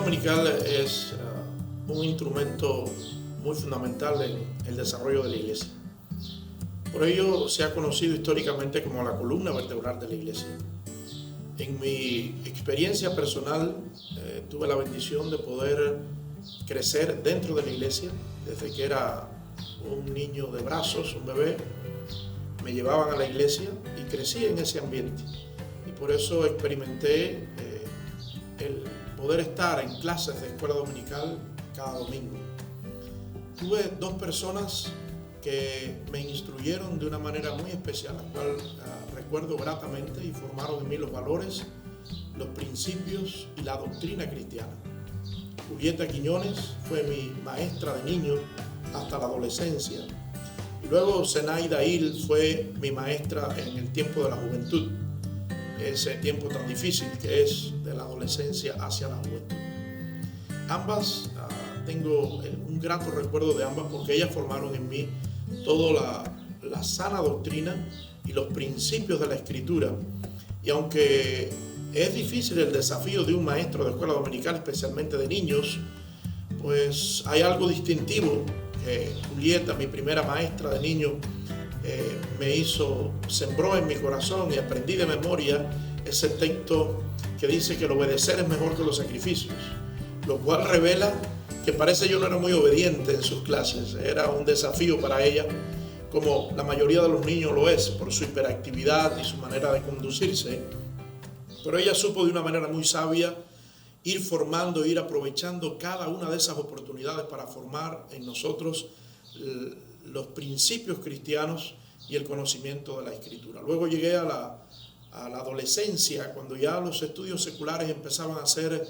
dominical es un instrumento muy fundamental en el desarrollo de la iglesia. Por ello se ha conocido históricamente como la columna vertebral de la iglesia. En mi experiencia personal tuve la bendición de poder crecer dentro de la iglesia desde que era un niño de brazos, un bebé. Me llevaban a la iglesia y crecí en ese ambiente. Y por eso experimenté el poder estar en clases de escuela dominical cada domingo. Tuve dos personas que me instruyeron de una manera muy especial, la cual recuerdo gratamente, y formaron en mí los valores, los principios y la doctrina cristiana. Julieta Quiñones fue mi maestra de niño hasta la adolescencia, y luego Zenaida Hill fue mi maestra en el tiempo de la juventud, ese tiempo tan difícil que es de la adolescencia hacia la juventud. Ambas, tengo un grato recuerdo de ambas porque ellas formaron en mí toda la sana doctrina y los principios de la Escritura. Y aunque es difícil el desafío de un maestro de escuela dominical, especialmente de niños, pues hay algo distintivo que Julieta, mi primera maestra de niño, sembró en mi corazón, y aprendí de memoria ese texto que dice que el obedecer es mejor que los sacrificios, lo cual revela que parece yo no era muy obediente en sus clases. Era un desafío para ella, como la mayoría de los niños lo es, por su hiperactividad y su manera de conducirse. Pero ella supo de una manera muy sabia ir formando, ir aprovechando cada una de esas oportunidades para formar en nosotros los principios cristianos y el conocimiento de la Escritura. Luego llegué a la adolescencia, cuando ya los estudios seculares empezaban a ser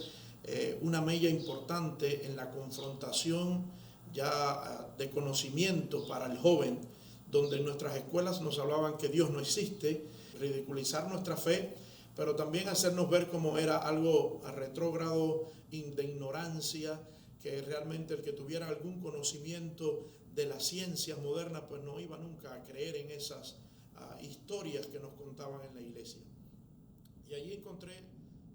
una mella importante en la confrontación ya de conocimiento para el joven, donde en nuestras escuelas nos hablaban que Dios no existe, ridiculizar nuestra fe, pero también hacernos ver como era algo retrógrado, de ignorancia, que realmente el que tuviera algún conocimiento de las ciencias modernas pues no iba nunca a creer en esas historias que nos contaban en la iglesia. Y allí encontré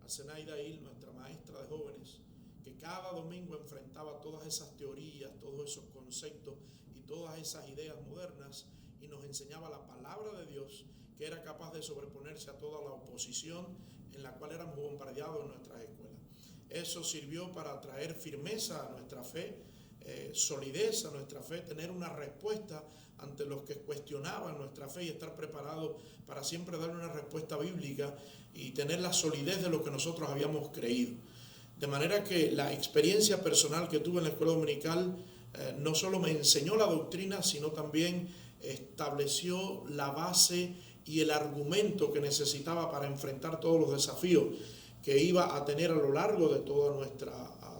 a Zenaida Hill, nuestra maestra de jóvenes, que cada domingo enfrentaba todas esas teorías, todos esos conceptos y todas esas ideas modernas, y nos enseñaba la palabra de Dios, que era capaz de sobreponerse a toda la oposición en la cual éramos bombardeados en nuestras escuelas. Eso sirvió para traer firmeza a nuestra fe, solidez a nuestra fe, tener una respuesta ante los que cuestionaban nuestra fe y estar preparados para siempre darle una respuesta bíblica y tener la solidez de lo que nosotros habíamos creído. De manera que la experiencia personal que tuve en la escuela dominical no solo me enseñó la doctrina, sino también estableció la base y el argumento que necesitaba para enfrentar todos los desafíos que iba a tener a lo largo de todo nuestro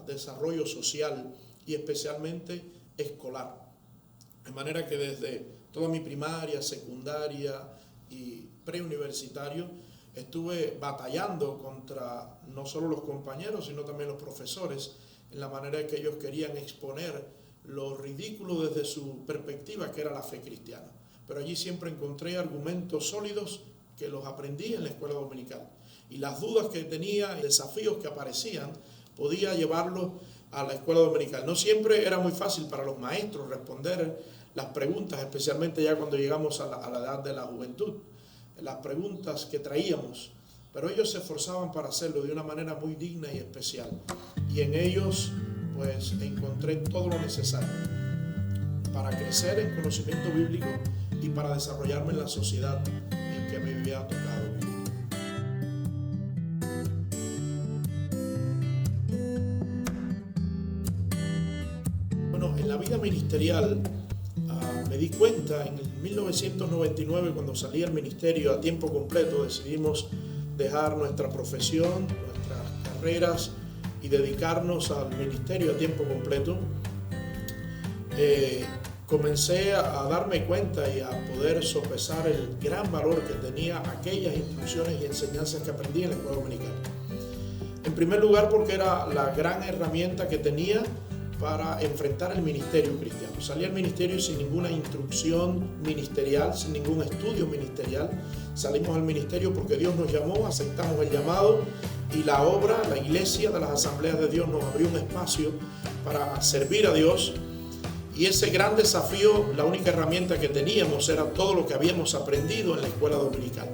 desarrollo social y especialmente escolar. De manera que desde toda mi primaria, secundaria y preuniversitario estuve batallando contra no solo los compañeros, sino también los profesores, en la manera que ellos querían exponer lo ridículo desde su perspectiva, que era la fe cristiana. Pero allí siempre encontré argumentos sólidos que los aprendí en la escuela dominical. Y las dudas que tenía, desafíos que aparecían, podía llevarlos a la escuela dominical. No siempre era muy fácil para los maestros responder las preguntas, especialmente ya cuando llegamos a la edad de la juventud, las preguntas que traíamos, pero ellos se esforzaban para hacerlo de una manera muy digna y especial. Y en ellos pues encontré todo lo necesario para crecer en conocimiento bíblico y para desarrollarme en la sociedad en que me había tocado vivir. Bueno, en la vida ministerial me di cuenta en el 1999, cuando salí al ministerio a tiempo completo, decidimos dejar nuestra profesión, nuestras carreras y dedicarnos al ministerio a tiempo completo. Comencé a darme cuenta y a poder sopesar el gran valor que tenía aquellas instrucciones y enseñanzas que aprendí en la escuela dominical. En primer lugar, porque era la gran herramienta que tenía para enfrentar el ministerio cristiano. Salí al ministerio sin ninguna instrucción ministerial, sin ningún estudio ministerial. Salimos al ministerio porque Dios nos llamó, aceptamos el llamado y la obra, la iglesia de las Asambleas de Dios nos abrió un espacio para servir a Dios. Y ese gran desafío, la única herramienta que teníamos era todo lo que habíamos aprendido en la escuela dominical.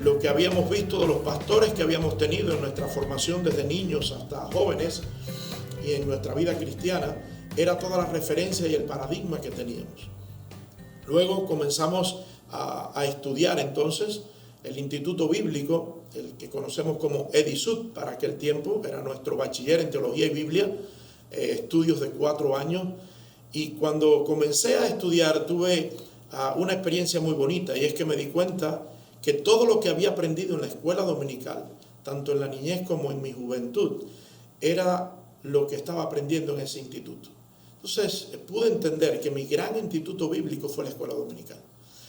Lo que habíamos visto de los pastores que habíamos tenido en nuestra formación desde niños hasta jóvenes y en nuestra vida cristiana, era toda la referencia y el paradigma que teníamos. Luego comenzamos a estudiar entonces el Instituto Bíblico, el que conocemos como EDISUT, para aquel tiempo era nuestro bachiller en Teología y Biblia, estudios de 4 años. Y cuando comencé a estudiar tuve una experiencia muy bonita, y es que me di cuenta que todo lo que había aprendido en la escuela dominical, tanto en la niñez como en mi juventud, era lo que estaba aprendiendo en ese instituto. Entonces pude entender que mi gran instituto bíblico fue la escuela dominical.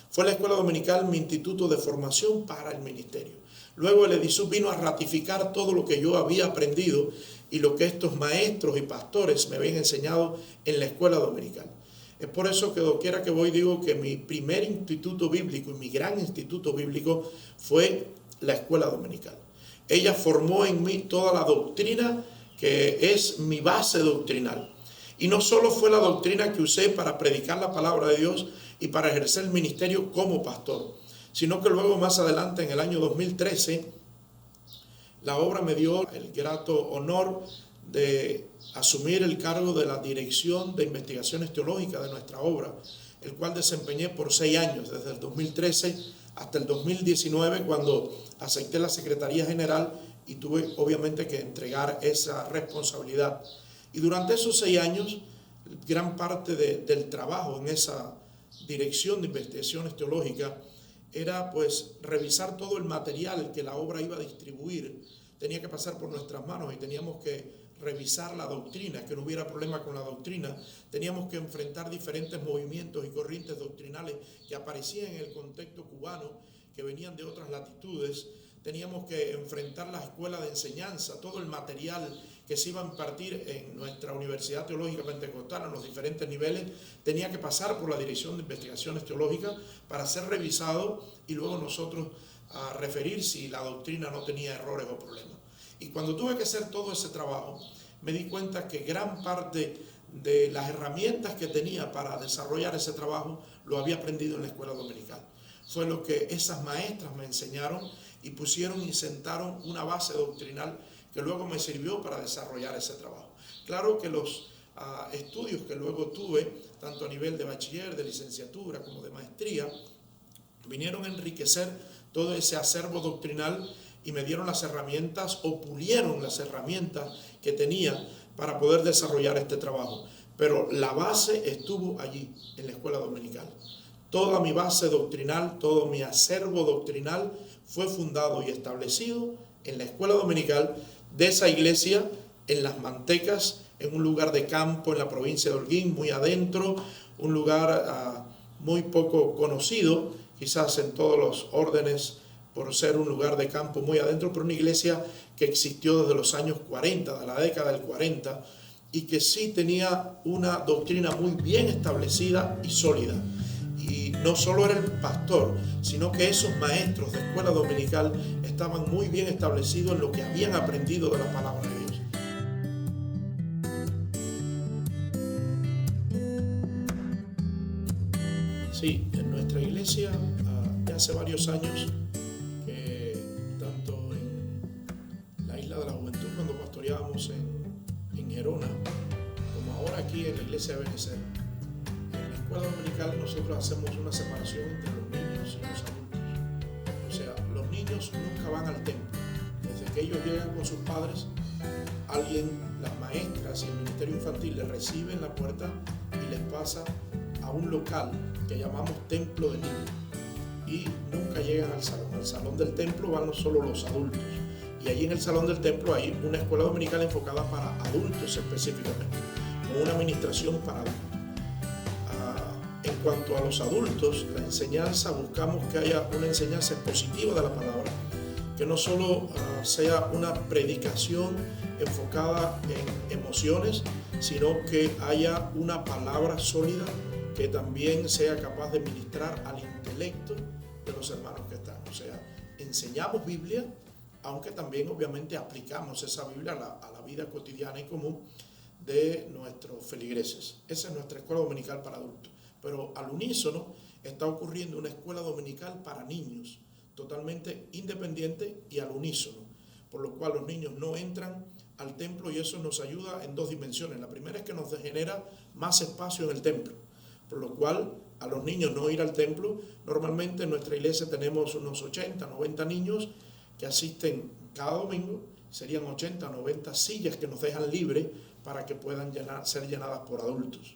Fue la escuela dominical mi instituto de formación para el ministerio. Luego el EDISUT vino a ratificar todo lo que yo había aprendido y lo que estos maestros y pastores me habían enseñado en la escuela dominical. Es por eso que doquiera que voy digo que mi primer instituto bíblico y mi gran instituto bíblico fue la escuela dominical. Ella formó en mí toda la doctrina que es mi base doctrinal. Y no solo fue la doctrina que usé para predicar la palabra de Dios y para ejercer el ministerio como pastor, sino que luego más adelante, en el año 2013, la obra me dio el grato honor de asumir el cargo de la dirección de investigaciones teológicas de nuestra obra, el cual desempeñé por 6 años, desde el 2013 hasta el 2019, cuando acepté la Secretaría General y tuve obviamente que entregar esa responsabilidad. Y durante esos 6 años, gran parte del trabajo en esa dirección de investigaciones teológicas era pues revisar todo el material que la obra iba a distribuir. Tenía que pasar por nuestras manos y teníamos que revisar la doctrina, que no hubiera problema con la doctrina. Teníamos que enfrentar diferentes movimientos y corrientes doctrinales que aparecían en el contexto cubano, que venían de otras latitudes. Teníamos que enfrentar la escuela de enseñanza, todo el material que se iba a impartir en nuestra Universidad Teológica Pentecostal en los diferentes niveles, tenía que pasar por la Dirección de Investigaciones Teológicas para ser revisado y luego nosotros a referir si la doctrina no tenía errores o problemas. Y cuando tuve que hacer todo ese trabajo, me di cuenta que gran parte de las herramientas que tenía para desarrollar ese trabajo lo había aprendido en la escuela dominical. Fue lo que esas maestras me enseñaron y pusieron y sentaron una base doctrinal que luego me sirvió para desarrollar ese trabajo. Claro que los estudios que luego tuve, tanto a nivel de bachiller, de licenciatura como de maestría, vinieron a enriquecer todo ese acervo doctrinal y me dieron las herramientas o pulieron las herramientas que tenía para poder desarrollar este trabajo. Pero la base estuvo allí, en la escuela dominical. Toda mi base doctrinal, todo mi acervo doctrinal fue fundado y establecido en la escuela dominical de esa iglesia, en Las Mantecas, en un lugar de campo en la provincia de Holguín, muy adentro, un lugar muy poco conocido, quizás en todos los órdenes, por ser un lugar de campo muy adentro, pero una iglesia que existió desde los años 40, de la década del 40, y que sí tenía una doctrina muy bien establecida y sólida. Y no solo era el pastor, sino que esos maestros de escuela dominical estaban muy bien establecidos en lo que habían aprendido de la palabra de Dios. Sí, en nuestra iglesia ya hace varios años, que tanto en la Isla de la Juventud, cuando pastoreábamos en Gerona, como ahora aquí en la iglesia de Benecer, en la escuela dominical nosotros hacemos una separación entre los niños y los adultos. O sea, los niños nunca van al templo. Desde que ellos llegan con sus padres, alguien, las maestras y el ministerio infantil les recibe en la puerta y les pasa a un local que llamamos templo de niños. Y nunca llegan al salón. Al salón del templo van solo los adultos. Y allí en el salón del templo hay una escuela dominical enfocada para adultos específicamente, con una administración para adultos. En cuanto a los adultos, la enseñanza, buscamos que haya una enseñanza expositiva de la palabra, que no solo sea una predicación enfocada en emociones, sino que haya una palabra sólida que también sea capaz de ministrar al intelecto de los hermanos que están. O sea, enseñamos Biblia, aunque también obviamente aplicamos esa Biblia a la vida cotidiana y común de nuestros feligreses. Esa es nuestra escuela dominical para adultos. Pero al unísono está ocurriendo una escuela dominical para niños, totalmente independiente y al unísono, por lo cual los niños no entran al templo y eso nos ayuda en dos dimensiones. La primera es que nos genera más espacio en el templo, por lo cual a los niños no ir al templo. Ser en nuestra iglesia tenemos unos 80, 90 niños que asisten cada domingo, serían 80, 90 sillas que nos dejan libres para que puedan ser llenadas por adultos.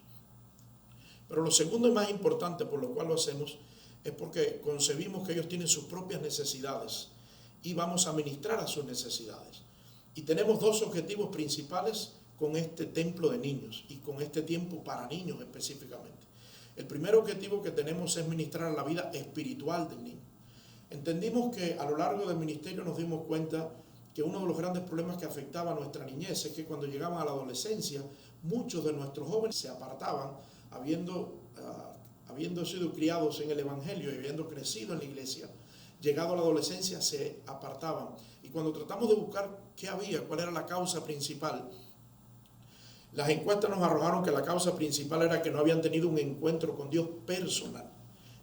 Pero lo segundo y más importante por lo cual lo hacemos es porque concebimos que ellos tienen sus propias necesidades y vamos a ministrar a sus necesidades. Y tenemos dos objetivos principales con este templo de niños y con este tiempo para niños específicamente. El primer objetivo que tenemos es ministrar a la vida espiritual del niño. Entendimos que a lo largo del ministerio nos dimos cuenta que uno de los grandes problemas que afectaba a nuestra niñez es que cuando llegaban a la adolescencia, muchos de nuestros jóvenes se apartaban, habiendo sido criados en el Evangelio y habiendo crecido en la iglesia, llegado a la adolescencia se apartaban. Y cuando tratamos de buscar qué había, cuál era la causa principal, las encuestas nos arrojaron que la causa principal era que no habían tenido un encuentro con Dios personal.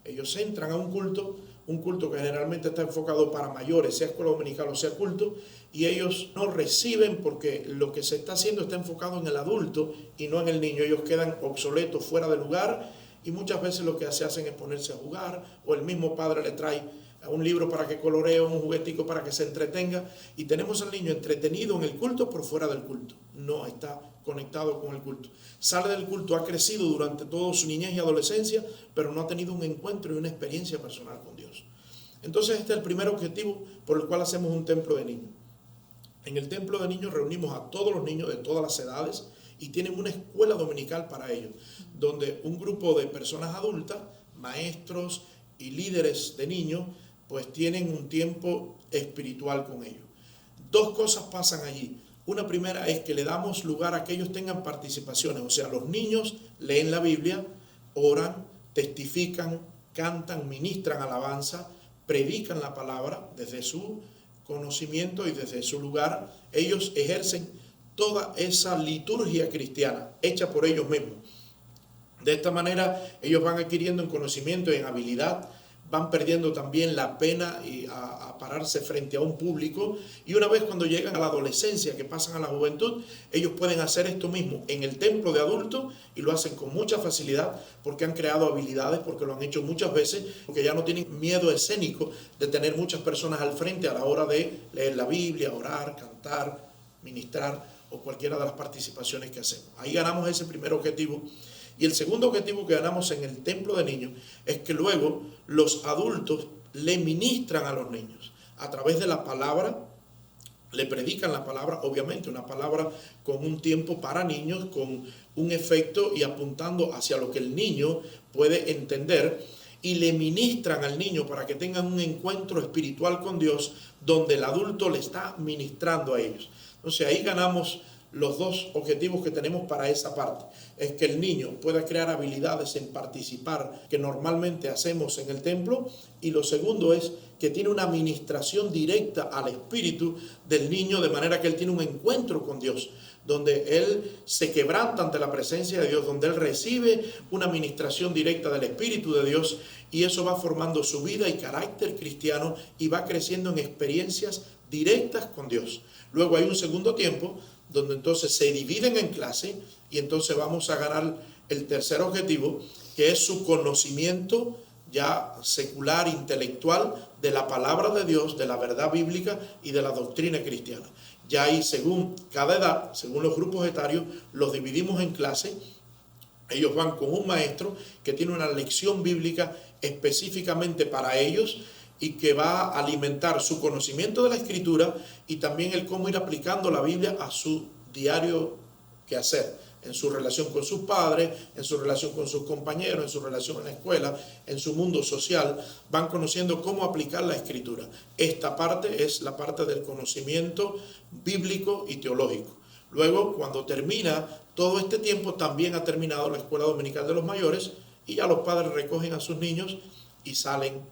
Ellos entran a un culto que generalmente está enfocado para mayores, sea escuela dominical o sea culto, y ellos no reciben porque lo que se está haciendo está enfocado en el adulto y no en el niño. Ellos quedan obsoletos, fuera de lugar, y muchas veces lo que se hacen es ponerse a jugar, o el mismo padre le trae un libro para que coloree, un juguetico para que se entretenga, y tenemos al niño entretenido en el culto por fuera del culto, no está conectado con el culto. Sale del culto, ha crecido durante toda su niñez y adolescencia, pero no ha tenido un encuentro y una experiencia personal con Dios. Entonces este es el primer objetivo por el cual hacemos un templo de niños. En el templo de niños reunimos a todos los niños de todas las edades y tienen una escuela dominical para ellos, donde un grupo de personas adultas, maestros y líderes de niños, pues tienen un tiempo espiritual con ellos. Dos cosas pasan allí. Una primera es que le damos lugar a que ellos tengan participaciones, o sea, los niños leen la Biblia, oran, testifican, cantan, ministran alabanza, predican la palabra desde su conocimiento y desde su lugar. Ellos ejercen toda esa liturgia cristiana hecha por ellos mismos. De esta manera ellos van adquiriendo en conocimiento y en habilidad, van perdiendo también la pena a pararse frente a un público, y una vez cuando llegan a la adolescencia, que pasan a la juventud, ellos pueden hacer esto mismo en el templo de adultos y lo hacen con mucha facilidad porque han creado habilidades, porque lo han hecho muchas veces, porque ya no tienen miedo escénico de tener muchas personas al frente a la hora de leer la Biblia, orar, cantar, ministrar o cualquiera de las participaciones que hacemos. Ahí ganamos ese primer objetivo. Y el segundo objetivo que ganamos en el templo de niños es que luego los adultos le ministran a los niños a través de la palabra, le predican la palabra, obviamente una palabra con un tiempo para niños, con un efecto y apuntando hacia lo que el niño puede entender, y le ministran al niño para que tengan un encuentro espiritual con Dios donde el adulto le está ministrando a ellos. Entonces ahí ganamos los dos objetivos que tenemos para esa parte. Es que el niño pueda crear habilidades en participar que normalmente hacemos en el templo, y lo segundo es que tiene una administración directa al espíritu del niño, de manera que él tiene un encuentro con Dios, donde él se quebranta ante la presencia de Dios, donde él recibe una administración directa del Espíritu de Dios, y eso va formando su vida y carácter cristiano y va creciendo en experiencias directas con Dios. Luego hay un segundo tiempo donde entonces se dividen en clase, y entonces vamos a ganar el tercer objetivo, que es su conocimiento ya secular, intelectual, de la palabra de Dios, de la verdad bíblica y de la doctrina cristiana. Ya ahí, según cada edad, según los grupos etarios, los dividimos en clase. Ellos van con un maestro que tiene una lección bíblica específicamente para ellos y que va a alimentar su conocimiento de la Escritura y también el cómo ir aplicando la Biblia a su diario quehacer, en su relación con sus padres, en su relación con sus compañeros, en su relación en la escuela, en su mundo social, van conociendo cómo aplicar la Escritura. Esta parte es la parte del conocimiento bíblico y teológico. Luego, cuando termina todo este tiempo, también ha terminado la escuela dominical de los mayores y ya los padres recogen a sus niños y salen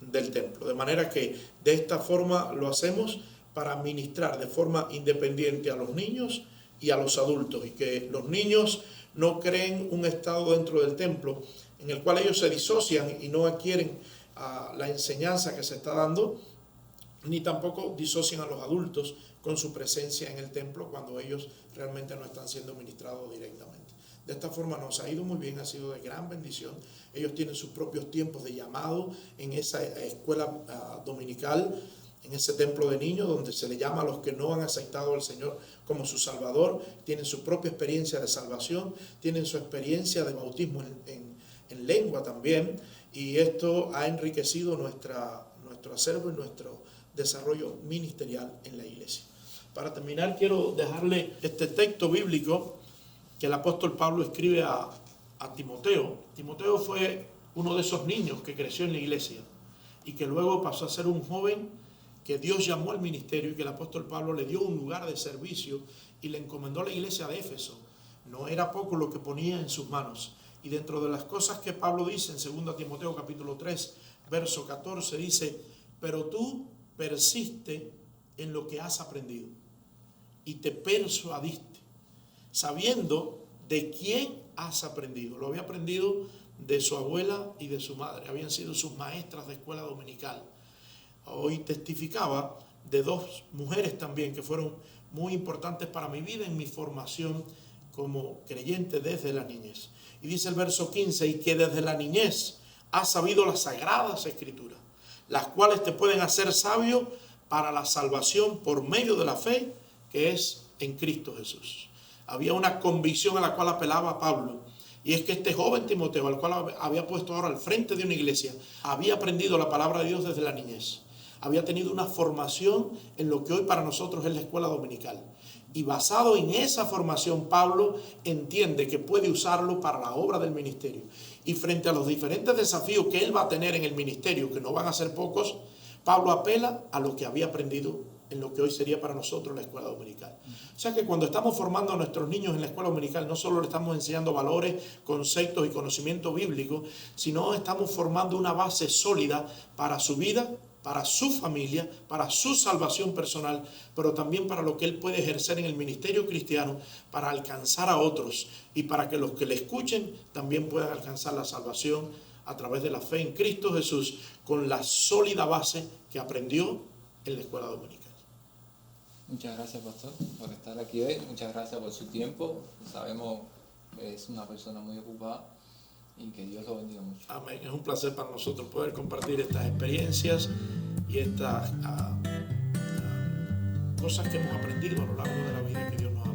del templo. De manera que de esta forma lo hacemos para ministrar de forma independiente a los niños y a los adultos, y que los niños no creen un estado dentro del templo en el cual ellos se disocian y no adquieren la enseñanza que se está dando, ni tampoco disocian a los adultos con su presencia en el templo cuando ellos realmente no están siendo ministrados directamente. De esta forma nos ha ido muy bien, ha sido de gran bendición. Ellos tienen sus propios tiempos de llamado en esa escuela dominical, en ese templo de niños donde se le llama a los que no han aceptado al Señor como su Salvador. Tienen su propia experiencia de salvación, tienen su experiencia de bautismo en lengua también, y esto ha enriquecido nuestro acervo y nuestro desarrollo ministerial en la iglesia. Para terminar, quiero dejarle este texto bíblico que el apóstol Pablo escribe a Timoteo. Timoteo fue uno de esos niños que creció en la iglesia y que luego pasó a ser un joven que Dios llamó al ministerio y que el apóstol Pablo le dio un lugar de servicio y le encomendó a la iglesia de Éfeso. No era poco lo que ponía en sus manos. Y dentro de las cosas que Pablo dice en 2 Timoteo capítulo 3, verso 14, dice: pero tú persiste en lo que has aprendido y te persuadiste, sabiendo de quién has aprendido. Lo había aprendido de su abuela y de su madre, habían sido sus maestras de escuela dominical. Hoy testificaba de dos mujeres también que fueron muy importantes para mi vida en mi formación como creyente desde la niñez. Y dice el verso 15: y que desde la niñez has sabido las sagradas escrituras, las cuales te pueden hacer sabio para la salvación por medio de la fe que es en Cristo Jesús. Había una convicción a la cual apelaba Pablo, y es que este joven Timoteo, al cual había puesto ahora al frente de una iglesia, había aprendido la palabra de Dios desde la niñez. Había tenido una formación en lo que hoy para nosotros es la escuela dominical. Y basado en esa formación, Pablo entiende que puede usarlo para la obra del ministerio. Y frente a los diferentes desafíos que él va a tener en el ministerio, que no van a ser pocos, Pablo apela a lo que había aprendido en lo que hoy sería para nosotros la escuela dominical. O sea que cuando estamos formando a nuestros niños en la escuela dominical, no solo le estamos enseñando valores, conceptos y conocimiento bíblico, sino estamos formando una base sólida para su vida, para su familia, para su salvación personal, pero también para lo que él puede ejercer en el ministerio cristiano, para alcanzar a otros y para que los que le escuchen también puedan alcanzar la salvación a través de la fe en Cristo Jesús, con la sólida base que aprendió en la escuela dominical. Muchas gracias, pastor, por estar aquí hoy. Muchas gracias por su tiempo. Sabemos que es una persona muy ocupada y que Dios lo bendiga mucho. Amén. Es un placer para nosotros poder compartir estas experiencias y estas cosas que hemos aprendido a lo largo de la vida que Dios nos ha